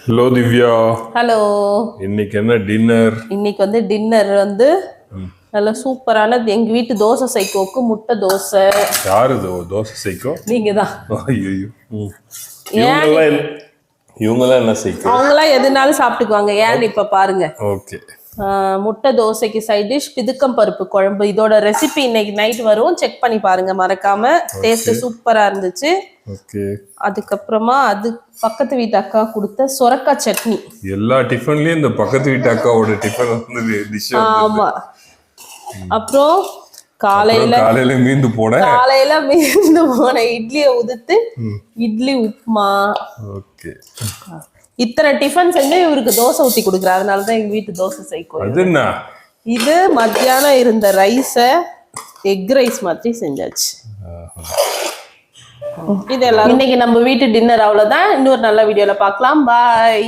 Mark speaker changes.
Speaker 1: Hello Divya.
Speaker 2: Hello.
Speaker 1: இன்னைக்கு என்ன dinner?
Speaker 2: இன்னைக்கு டின்னர் நல்ல சூப்பரான எங்க வீட்டு தோசை சைக்கோக்கு முட்டை தோசை.
Speaker 1: யாரு தோசை சைக்கோ?
Speaker 2: நீங்க தான்.
Speaker 1: ஐயோ. இவங்கெல்லாம் என்ன சைக்கோ?
Speaker 2: அவங்களாம் எதுனாலும் சாப்பிட்டுக்குவாங்க. ஏன்னு இப்ப பாருங்க.
Speaker 1: ஓகே.
Speaker 2: முட்டை தோசைக்கு சைட் டிஷ் பிதுக்கம் பருப்பு குழம்பு. இதோட ரெசிபி இன்னைக்கு நைட் வரும், செக் பண்ணி பாருங்க மறக்காம. டேஸ்ட் சூப்பரா இருந்துச்சு.
Speaker 1: ஓகே.
Speaker 2: அதுக்கப்புறமா அது பக்கத்து வீட்டு அக்கா கொடுத்த சொரக்காய் சட்னி.
Speaker 1: எல்லா டிஃபன்லயும் இந்த பக்கத்து வீட்டு அக்காவோட டிஃபன் வந்து டிஷ்.
Speaker 2: ஆமா. அப்புறம் காலையில
Speaker 1: மீந்து
Speaker 2: போன இட்லியை உதுத்து இட்லி உப்புமா.
Speaker 1: ஓகே.
Speaker 2: இத்தனை டிஃபன் செஞ்சு இவருக்கு தோசை ஊத்தி கொடுக்குற. அதனாலதான் எங்க வீட்டு தோசை சைக்கோ. இது மத்தியானம் இருந்த ரைஸ எக் ரைஸ் மாதிரி செஞ்சாச்சு. இதெல்லாம் இன்னைக்கு நம்ம வீட்டு டின்னர் அவ்வளவுதான். இன்னொரு நல்ல வீடியோல பார்க்கலாம். பாய்.